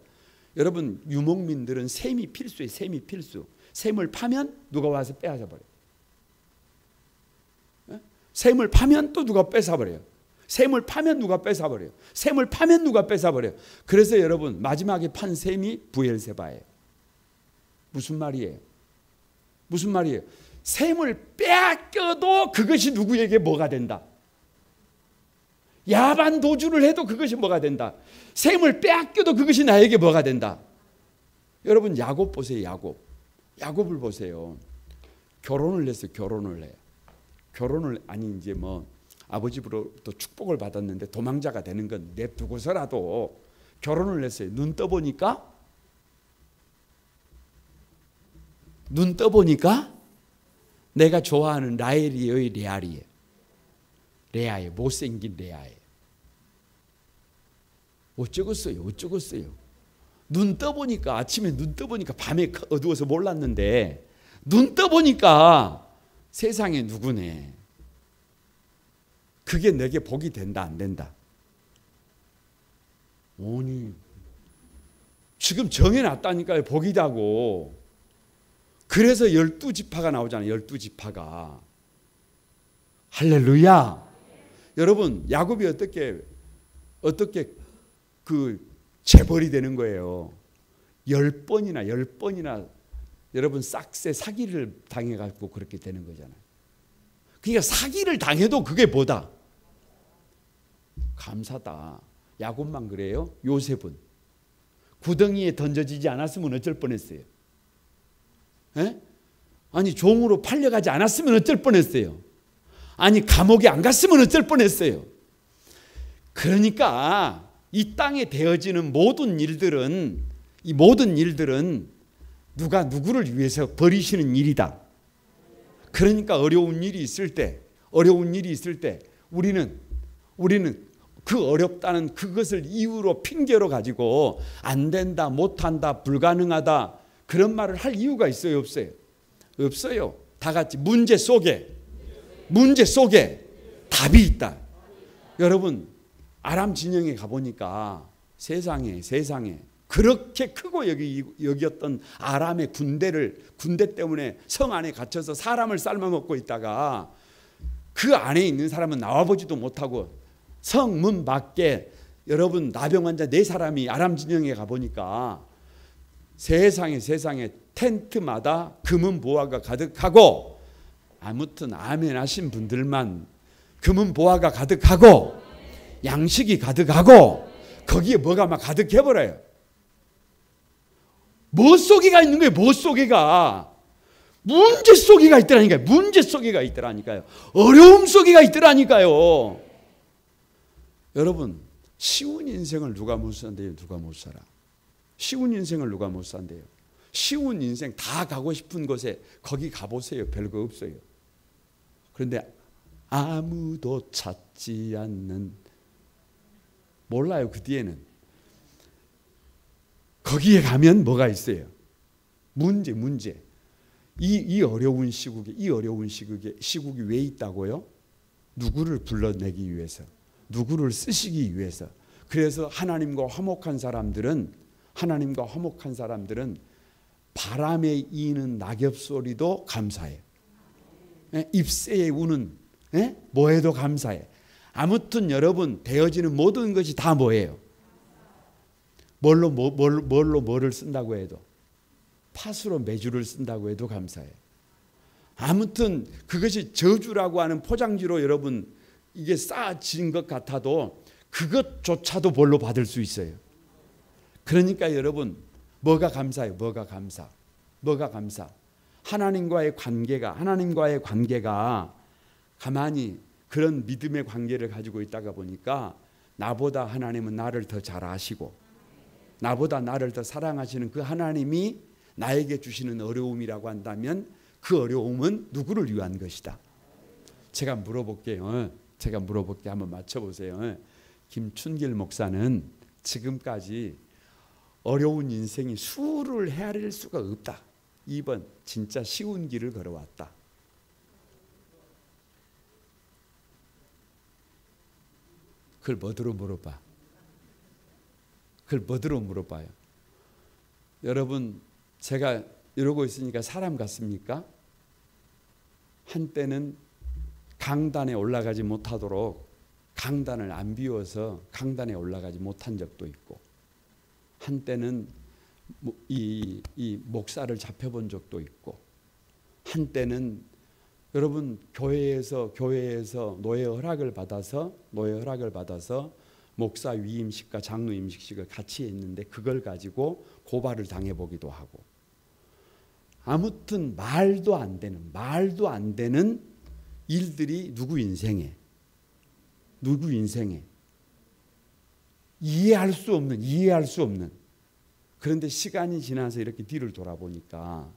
A: 여러분 유목민들은 셈이 필수예요. 셈이 필수. 셈을 파면 누가 와서 빼앗아 버려요. 셈을 파면 또 누가 뺏어 버려요. 셈을 파면 누가 뺏어 버려요. 셈을 파면 누가 뺏어 버려요. 그래서 여러분 마지막에 판 셈이 브엘세바예요. 무슨 말이에요? 무슨 말이에요? 셈을 빼앗겨도 그것이 누구에게 뭐가 된다? 야반 도주를 해도 그것이 뭐가 된다? 셈을 빼앗겨도 그것이 나에게 뭐가 된다? 여러분 야곱 보세요. 야곱을 보세요. 결혼을 했어요. 결혼을 아니 이제 뭐 아버지로부터 축복을 받았는데 도망자가 되는 건 냅두고서라도 결혼을 했어요. 눈 떠보니까 내가 좋아하는 라헬이에요, 레아예요. 못생긴 레아예요. 어쩌겠어요. 눈 떠보니까 아침에 눈 떠보니까 밤에 어두워서 몰랐는데 눈 떠보니까 세상에 누구네. 그게 내게 복이 된다 안 된다? 아니 지금 정해놨다니까요. 복이다고. 그래서 12지파가 나오잖아요. 12지파가. 할렐루야. 여러분 야곱이 어떻게 그 재벌이 되는 거예요. 10번이나 여러분 싹새 사기를 당해가지고 그렇게 되는 거잖아요. 그러니까 사기를 당해도 그게 뭐다? 감사다. 야곱만 그래요? 요셉은 구덩이에 던져지지 않았으면 어쩔 뻔했어요. 에? 아니 종으로 팔려가지 않았으면 어쩔 뻔했어요. 아니 감옥에 안 갔으면 어쩔 뻔했어요. 그러니까 이 땅에 되어지는 모든 일들은 누가 누구를 위해서 벌이시는 일이다. 그러니까 어려운 일이 있을 때 우리는 그 어렵다는 그것을 이유로 핑계로 가지고 안 된다, 못한다, 불가능하다 그런 말을 할 이유가 있어요, 없어요? 없어요. 다 같이 문제 속에 답이 있다. 여러분 아람 진영에 가보니까 세상에 그렇게 크고 여기었던 아람의 군대 때문에 성 안에 갇혀서 사람을 삶아먹고 있다가 그 안에 있는 사람은 나와보지도 못하고 성문 밖에 여러분 나병 환자 4사람이 아람 진영에 가보니까 세상에 텐트마다 금은 보화가 가득하고 아무튼 아멘 하신 분들만 금은 보화가 가득하고 양식이 가득하고 거기에 뭐가 막 가득해버려요. 뭐 속에가 있는 거예요? 뭐 속에가? 문제 속에가 있더라니까요. 어려움 속에가 있더라니까요. 여러분 쉬운 인생을 누가 못 산대요? 누가 못 살아? 쉬운 인생을 누가 못 산대요? 쉬운 인생 다 가고 싶은 곳에 거기 가보세요. 별거 없어요. 그런데 아무도 찾지 않는 몰라요. 그 뒤에는 거기에 가면 뭐가 있어요? 문제. 이 어려운 시국이 왜 있다고요? 누구를 불러내기 위해서, 누구를 쓰시기 위해서. 그래서 하나님과 화목한 사람들은 바람에 이는 낙엽 소리도 감사해요. 잎새에 우는 뭐해도 감사해. 아무튼 여러분 되어지는 모든 것이 다 뭐예요? 뭘로 뭐를 쓴다고 해도 팥으로 메주를 쓴다고 해도 감사해요. 아무튼 그것이 저주라고 하는 포장지로 여러분 이게 쌓아진 것 같아도 그것조차도 벌로 받을 수 있어요. 그러니까 여러분 뭐가 감사해요? 뭐가 감사? 뭐가 감사? 하나님과의 관계가 가만히 그런 믿음의 관계를 가지고 있다가 보니까 나보다 하나님은 나를 더 잘 아시고 나보다 나를 더 사랑하시는 그 하나님이 나에게 주시는 어려움이라고 한다면 그 어려움은 누구를 위한 것이다. 제가 물어볼게요. 한번 맞춰보세요. 김춘길 목사는 지금까지 어려운 인생이 수를 헤아릴 수가 없다. 2번 진짜 쉬운 길을 걸어왔다. 그걸 뭐더러 물어봐? 그걸 뭐더러 물어봐요? 여러분 제가 이러고 있으니까 사람 같습니까? 한때는 강단에 올라가지 못하도록 강단을 안 비워서 강단에 올라가지 못한 적도 있고 한때는 이 목사를 잡혀본 적도 있고 한때는 여러분 교회에서 노예 허락을 받아서 목사 위임식과 장로 임식식을 같이 했는데 그걸 가지고 고발을 당해보기도 하고 아무튼 말도 안 되는 일들이 누구 인생에 이해할 수 없는 그런데 시간이 지나서 이렇게 뒤를 돌아보니까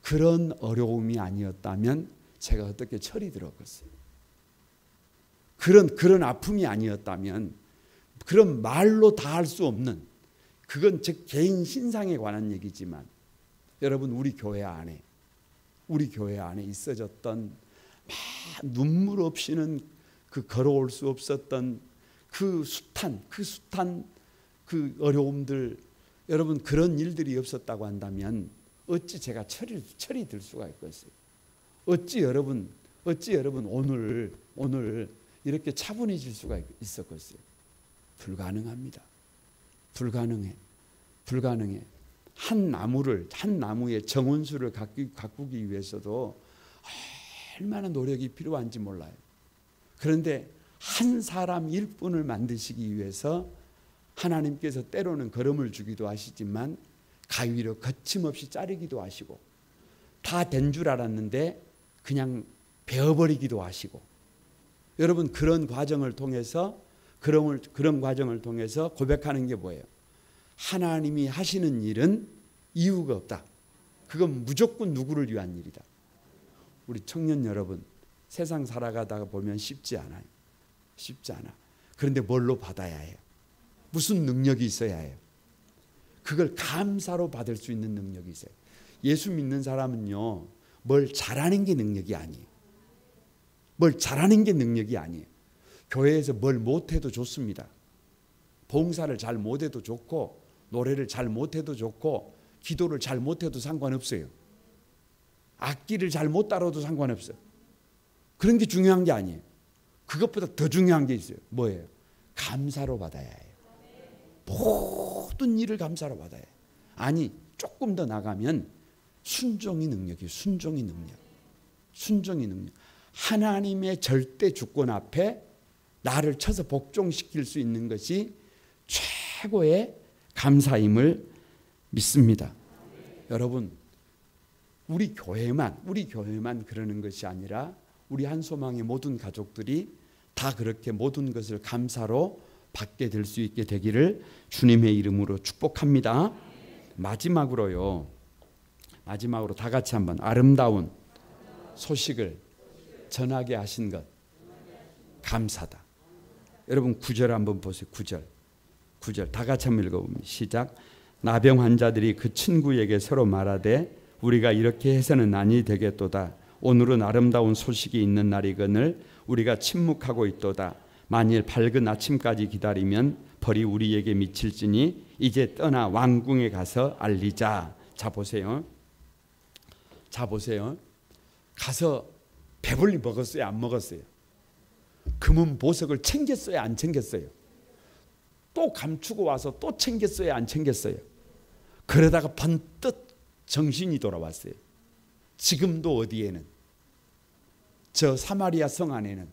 A: 그런 어려움이 아니었다면 제가 어떻게 철이 들었겠어요. 그런 아픔이 아니었다면 그런 말로 다 할 수 없는 그건 제 개인 신상에 관한 얘기지만 여러분 우리 교회 안에 있어졌던 눈물 없이는 그 걸어올 수 없었던 그 숱한 그 어려움들 여러분 그런 일들이 없었다고 한다면 어찌 제가 철이 들 수가 있겠어요. 어찌 여러분 오늘 이렇게 차분해질 수가 있었겠어요. 불가능합니다. 불가능해. 한 나무의 정원수를 가꾸기 위해서도 얼마나 노력이 필요한지 몰라요. 그런데 한 사람 일꾼을 만드시기 위해서 하나님께서 때로는 걸음을 주기도 하시지만 가위로 거침없이 자르기도 하시고 다 된 줄 알았는데 그냥 베어버리기도 하시고 여러분 그런 과정을 통해서 고백하는 게 뭐예요? 하나님이 하시는 일은 이유가 없다. 그건 무조건 누구를 위한 일이다. 우리 청년 여러분 세상 살아가다가 보면 쉽지 않아. 그런데 뭘로 받아야 해요? 무슨 능력이 있어야 해요? 그걸 감사로 받을 수 있는 능력이 있어요. 예수 믿는 사람은요 뭘 잘하는 게 능력이 아니에요. 교회에서 뭘 못해도 좋습니다. 봉사를 잘 못해도 좋고 노래를 잘 못해도 좋고 기도를 잘 못해도 상관없어요. 악기를 잘 못 다뤄도 상관없어요. 그런 게 중요한 게 아니에요. 그것보다 더 중요한 게 있어요. 뭐예요? 감사로 받아야 해요. 모든 일을 감사로 받아야 해요. 아니 조금 더 나가면 순종의 능력이에요. 순종의 능력. 하나님의 절대 주권 앞에 나를 쳐서 복종시킬 수 있는 것이 최고의 감사임을 믿습니다. 여러분 우리 교회만 그러는 것이 아니라 우리 한소망의 모든 가족들이 다 그렇게 모든 것을 감사로 받게 될 수 있게 되기를 주님의 이름으로 축복합니다. 마지막으로 다 같이 한번 아름다운 소식을 전하게 하신 것 감사다. 여러분 9절 한번 보세요. 9절 다 같이 한번 읽어봅니다. 시작. 나병 환자들이 그 친구에게 서로 말하되 우리가 이렇게 해서는 아니 되겠도다. 오늘은 아름다운 소식이 있는 날이거늘 우리가 침묵하고 있도다. 만일 밝은 아침까지 기다리면 벌이 우리에게 미칠지니 이제 떠나 왕궁에 가서 알리자. 자 보세요. 가서 배불리 먹었어요? 안 먹었어요? 금은 보석을 챙겼어요? 안 챙겼어요? 또 감추고 와서 또 챙겼어요? 안 챙겼어요? 그러다가 번뜩 정신이 돌아왔어요. 지금도 어디에는 저 사마리아 성 안에는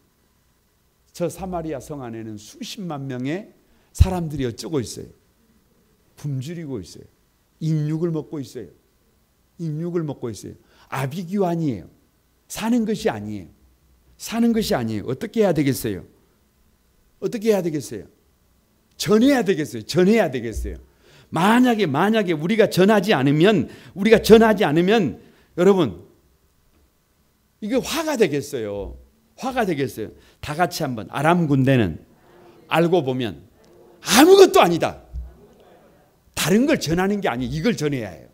A: 수십만 명의 사람들이 어쩌고 있어요. 굶주리고 있어요. 인육을 먹고 있어요. 아비규환이에요. 사는 것이 아니에요. 어떻게 해야 되겠어요? 전해야 되겠어요. 만약에 우리가 전하지 않으면 여러분 이게 화가 되겠어요. 다 같이 한번. 아람 군대는 알고 보면 아무것도 아니다. 다른 걸 전하는 게 아니에요. 이걸 전해야 해요.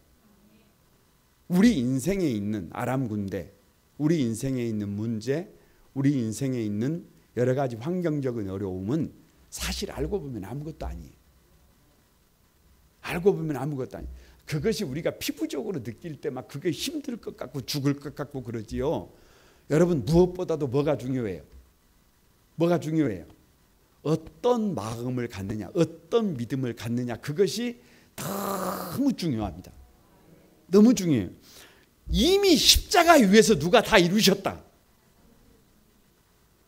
A: 우리 인생에 있는 아람 군대, 우리 인생에 있는 문제, 우리 인생에 있는 여러 가지 환경적인 어려움은 사실 알고 보면 아무것도 아니에요. 그것이 우리가 피부적으로 느낄 때 막 그게 힘들 것 같고 죽을 것 같고 그러지요. 여러분 무엇보다도 뭐가 중요해요? 어떤 마음을 갖느냐, 어떤 믿음을 갖느냐, 그것이 너무 중요합니다. 너무 중요해요. 이미 십자가 위에서 누가 다 이루셨다.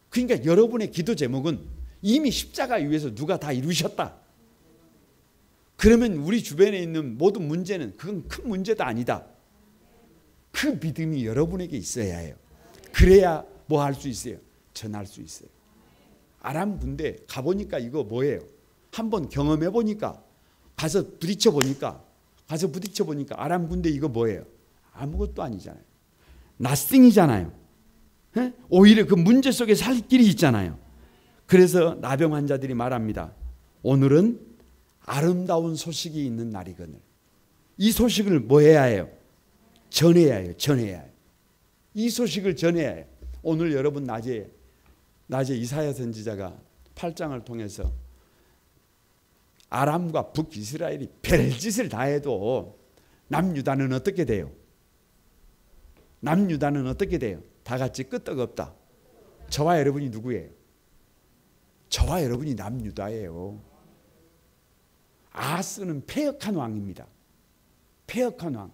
A: 그러니까 여러분의 기도 제목은 이미 십자가 위에서 누가 다 이루셨다. 그러면 우리 주변에 있는 모든 문제는 그건 큰 문제도 아니다. 그 믿음이 여러분에게 있어야 해요. 그래야 뭐 할 수 있어요? 전할 수 있어요. 아람 군대 가보니까 이거 뭐예요? 한번 경험해 보니까 가서 부딪혀 보니까 아람 군대 이거 뭐예요? 아무것도 아니잖아요. nothing이잖아요. 오히려 그 문제 속에 살 길이 있잖아요. 그래서 나병 환자들이 말합니다. 오늘은 아름다운 소식이 있는 날이거늘. 이 소식을 뭐 해야 해요? 전해야 해요. 이 소식을 전해야 해요. 오늘 여러분 낮에 이사야 선지자가 8장을 통해서 아람과 북이스라엘이 별짓을 다 해도 남유다는 어떻게 돼요? 다 같이 끄떡없다. 저와 여러분이 누구예요? 저와 여러분이 남유다예요. 아하스는 패역한 왕입니다. 패역한 왕.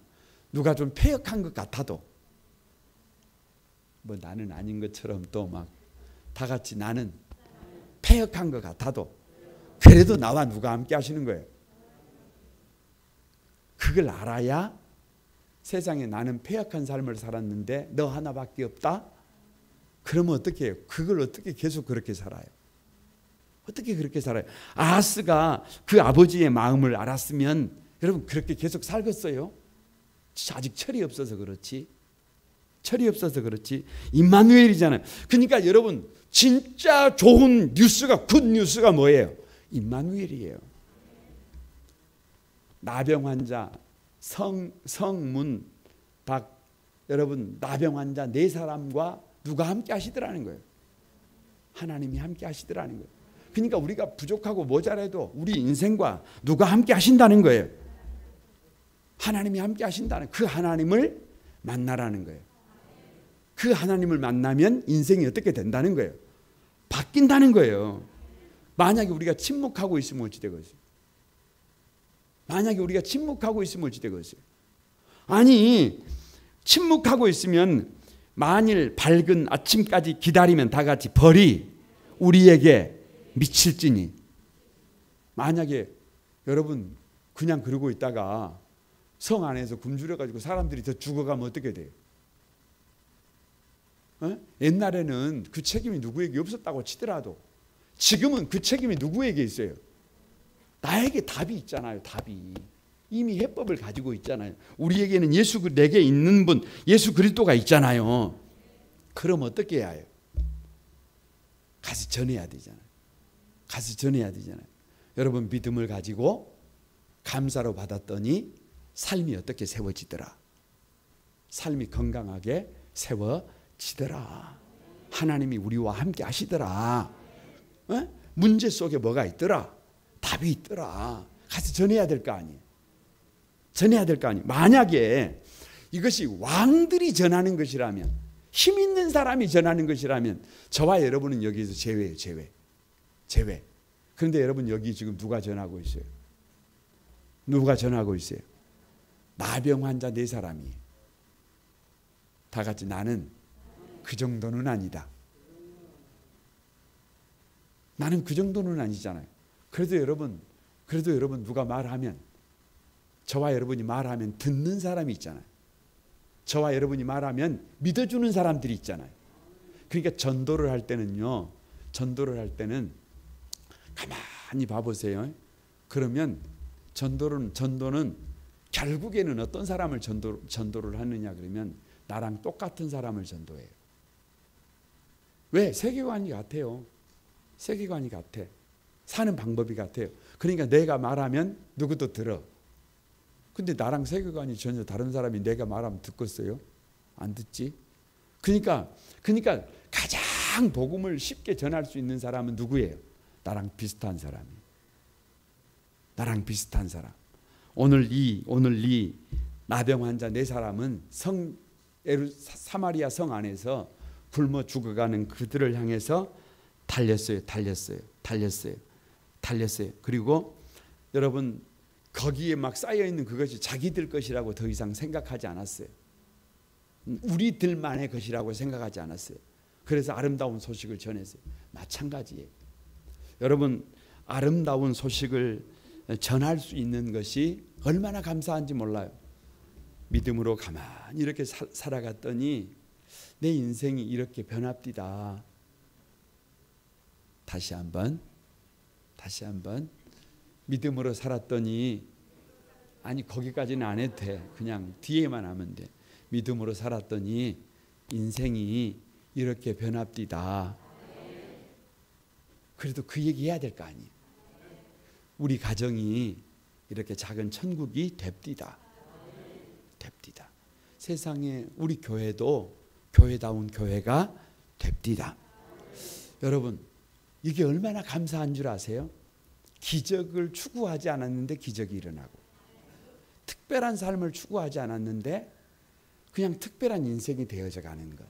A: 누가 좀 패역한 것 같아도 뭐 나는 아닌 것처럼 또 막 다 같이 나는 패역한 것 같아도 그래도 나와 누가 함께 하시는 거예요. 그걸 알아야 세상에 나는 패역한 삶을 살았는데 너 하나밖에 없다? 그러면 어떻게 해요? 그걸 어떻게 계속 그렇게 살아요? 아하스가 그 아버지의 마음을 알았으면 여러분 그렇게 계속 살겠어요? 아직 철이 없어서 그렇지. 임마누엘이잖아요. 그러니까 여러분 진짜 좋은 뉴스가 굿 뉴스가 뭐예요? 임마누엘이에요. 나병 환자 성문 박 여러분 나병 환자 4사람과 누가 함께 하시더라는 거예요. 하나님이 함께 하시더라는 거예요. 그러니까 우리가 부족하고 모자라도 우리 인생과 누가 함께 하신다는 거예요. 하나님이 함께 하신다는 그 하나님을 만나라는 거예요. 그 하나님을 만나면 인생이 어떻게 된다는 거예요? 바뀐다는 거예요. 만약에 우리가 침묵하고 있으면 어찌 되겠어요? 아니 침묵하고 있으면 만일 밝은 아침까지 기다리면 다 같이 벌이 우리에게 미칠지니. 만약에 여러분 그냥 그러고 있다가 성 안에서 굶주려가지고 사람들이 더 죽어가면 어떻게 돼요? 옛날에는 그 책임이 누구에게 없었다고 치더라도 지금은 그 책임이 누구에게 있어요? 나에게 답이 있잖아요. 답이 이미 해법을 가지고 있잖아요. 우리에게는 내게 있는 분 예수 그리스도가 있잖아요. 그럼 어떻게 해야 해요? 가서 전해야 되잖아요. 여러분 믿음을 가지고 감사로 받았더니 삶이 어떻게 세워지더라? 삶이 건강하게 세워지더라. 하나님이 우리와 함께 하시더라. 문제 속에 뭐가 있더라? 답이 있더라. 가서 전해야 될 거 아니에요. 만약에 이것이 왕들이 전하는 것이라면, 힘 있는 사람이 전하는 것이라면 저와 여러분은 여기에서 제외예요. 제외. 그런데 여러분 여기 지금 누가 전하고 있어요? 나병 환자 4사람이 다 같이 나는 그 정도는 아니다. 나는 그 정도는 아니잖아요. 그래도 여러분 누가 말하면, 저와 여러분이 말하면 듣는 사람이 있잖아요. 저와 여러분이 말하면 믿어주는 사람들이 있잖아요. 그러니까 전도를 할 때는 가만히 봐보세요. 그러면 전도는 결국에는 어떤 사람을 전도를 하느냐 그러면 나랑 똑같은 사람을 전도해요. 왜? 세계관이 같아요. 세계관이 같아. 사는 방법이 같아요. 그러니까 내가 말하면 누구도 들어. 근데 나랑 세계관이 전혀 다른 사람이 내가 말하면 듣겠어요? 안 듣지? 그러니까 가장 복음을 쉽게 전할 수 있는 사람은 누구예요? 나랑 비슷한 사람이. 나랑 비슷한 사람. 오늘 이 나병 환자 4사람은 사마리아 성 안에서 굶어 죽어가는 그들을 향해서 달렸어요. 그리고 여러분 거기에 막 쌓여있는 그것이 자기들 것이라고 더 이상 생각하지 않았어요. 우리들만의 것이라고 생각하지 않았어요. 그래서 아름다운 소식을 전했어요. 마찬가지예요. 여러분 아름다운 소식을 전할 수 있는 것이 얼마나 감사한지 몰라요. 믿음으로 가만히 이렇게 살아갔더니 내 인생이 이렇게 변합디다. 다시 한번 믿음으로 살았더니, 아니 거기까지는 안 해도 돼. 그냥 뒤에만 하면 돼. 믿음으로 살았더니 인생이 이렇게 변합디다. 그래도 그 얘기 해야 될 거 아니에요. 우리 가정이 이렇게 작은 천국이 됩디다. 세상에 우리 교회도 교회다운 교회가 됩디다. 여러분 이게 얼마나 감사한 줄 아세요? 기적을 추구하지 않았는데 기적이 일어나고, 특별한 삶을 추구하지 않았는데 그냥 특별한 인생이 되어져 가는 것.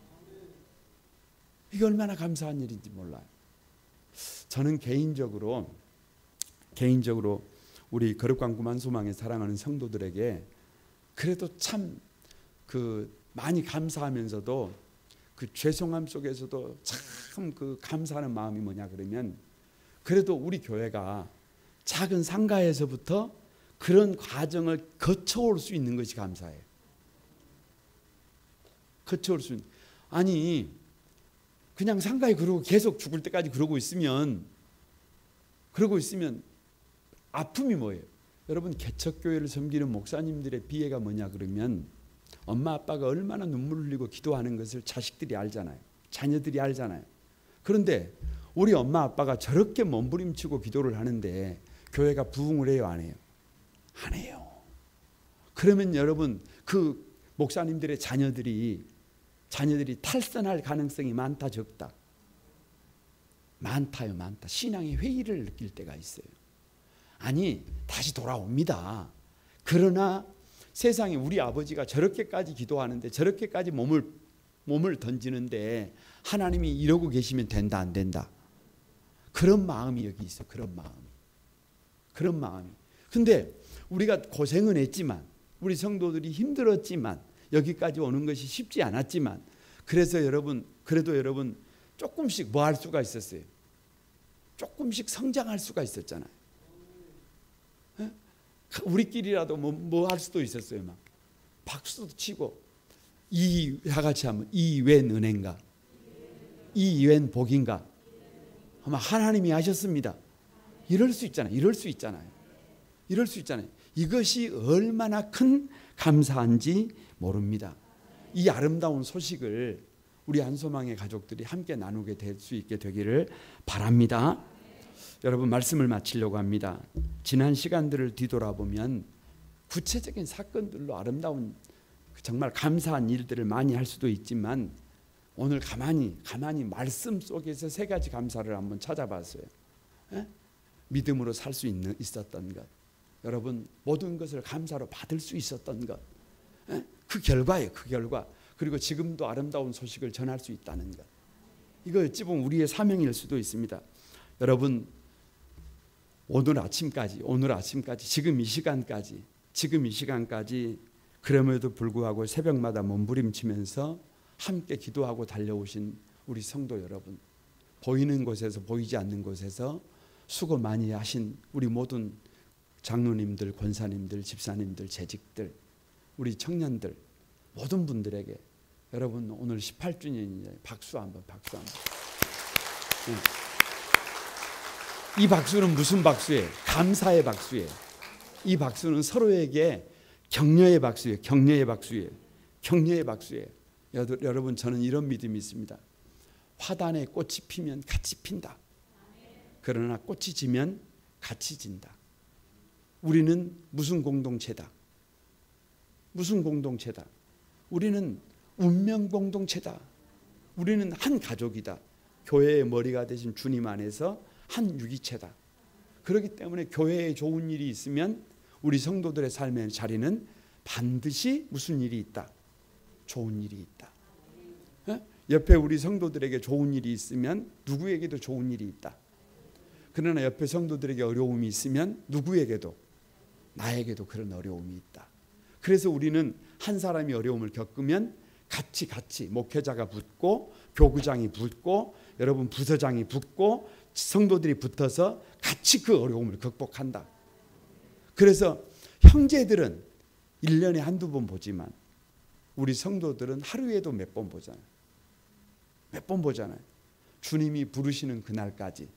A: 이게 얼마나 감사한 일인지 몰라요. 저는 개인적으로 우리 거룩광구만 소망에 사랑하는 성도들에게 그래도 참 많이 감사하면서도 그 죄송함 속에서도 참 그 감사하는 마음이 뭐냐 그러면, 그래도 우리 교회가 작은 상가에서부터 그런 과정을 거쳐올 수 있는 것이 감사해요. 거쳐올 수 있는. 아니 그냥 상가에 그러고 계속 죽을 때까지 그러고 있으면 아픔이 뭐예요? 여러분 개척교회를 섬기는 목사님들의 비애가 뭐냐 그러면, 엄마 아빠가 얼마나 눈물 흘리고 기도하는 것을 자식들이 알잖아요. 자녀들이 알잖아요. 그런데 우리 엄마 아빠가 저렇게 몸부림치고 기도를 하는데 교회가 부흥을 해요, 안 해요? 안 해요. 그러면 여러분 그 목사님들의 자녀들이 탈선할 가능성이 많다, 적다? 많다요, 많다. 신앙의 회의를 느낄 때가 있어요. 아니 다시 돌아옵니다. 그러나 세상에 우리 아버지가 저렇게까지 기도하는데, 저렇게까지 몸을 던지는데 하나님이 이러고 계시면 된다, 안 된다? 그런 마음이 여기 있어요. 그런 마음이. 근데 우리가 고생은 했지만, 우리 성도들이 힘들었지만, 여기까지 오는 것이 쉽지 않았지만, 그래도 여러분 조금씩 뭐 할 수가 있었어요? 조금씩 성장할 수가 있었잖아요. 우리끼리라도 뭐 할 수도 있었어요. 막 박수도 치고, 다 같이 하면 이웬 은혜인가, 이웬 복인가, 아마 하나님이 하셨습니다. 이럴 수 있잖아요. 이것이 얼마나 큰 감사한지 모릅니다. 이 아름다운 소식을 우리 한소망의 가족들이 함께 나누게 될 수 있게 되기를 바랍니다. 여러분 말씀을 마치려고 합니다. 지난 시간들을 뒤돌아보면 구체적인 사건들로 아름다운 정말 감사한 일들을 많이 할 수도 있지만, 오늘 가만히 말씀 속에서 3가지 감사를 한번 찾아봤어요. 믿음으로 살 수 있었던 것, 여러분 모든 것을 감사로 받을 수 있었던 것, 그 결과예요. 그 결과. 그리고 지금도 아름다운 소식을 전할 수 있다는 것. 이거 어찌 보면 우리의 사명일 수도 있습니다. 여러분 오늘 아침까지 지금 이 시간까지 그럼에도 불구하고 새벽마다 몸부림치면서 함께 기도하고 달려오신 우리 성도 여러분, 보이는 곳에서 보이지 않는 곳에서 수고 많이 하신 우리 모든 장로님들, 권사님들, 집사님들, 재직들, 우리 청년들 모든 분들에게 여러분 오늘 18주년이에요. 박수 한번. 이 박수는 무슨 박수예요? 감사의 박수예요. 이 박수는 서로에게 격려의 박수예요. 격려의 박수예요. 여러분, 저는 이런 믿음이 있습니다. 화단에 꽃이 피면 같이 핀다. 그러나 꽃이 지면 같이 진다. 우리는 무슨 공동체다? 우리는 운명 공동체다. 우리는 한 가족이다. 교회의 머리가 되신 주님 안에서 한 유기체다. 그렇기 때문에 교회에 좋은 일이 있으면 우리 성도들의 삶의 자리는 반드시 무슨 일이 있다? 좋은 일이 있다. 옆에 우리 성도들에게 좋은 일이 있으면 누구에게도 좋은 일이 있다. 그러나 옆에 성도들에게 어려움이 있으면 누구에게도, 나에게도 그런 어려움이 있다. 그래서 우리는 한 사람이 어려움을 겪으면 같이 목회자가 붙고 교구장이 붙고 여러분 부서장이 붙고 성도들이 붙어서 같이 그 어려움을 극복한다. 그래서 형제들은 1년에 한두 번 보지만 우리 성도들은 하루에도 몇 번 보잖아요. 주님이 부르시는 그날까지.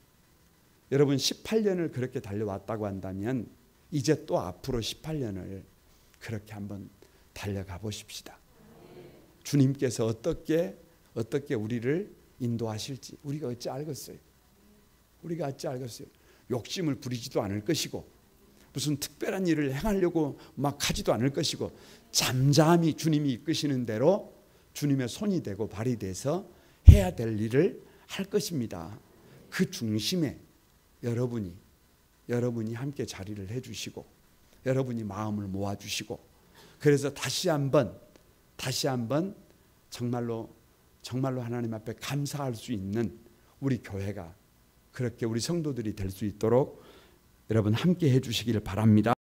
A: 여러분 18년을 그렇게 달려왔다고 한다면 이제 또 앞으로 18년을 그렇게 한번 달려가 보십시다. 주님께서 어떻게 우리를 인도하실지 우리가 어찌 알겠어요? 욕심을 부리지도 않을 것이고 무슨 특별한 일을 행하려고 막 하지도 않을 것이고 잠잠히 주님이 이끄시는 대로 주님의 손이 되고 발이 돼서 해야 될 일을 할 것입니다. 그 중심에 여러분이 함께 자리를 해주시고 여러분이 마음을 모아주시고 그래서 다시 한번 정말로 하나님 앞에 감사할 수 있는 우리 교회가 그렇게 우리 성도들이 될 수 있도록 여러분 함께 해주시기를 바랍니다.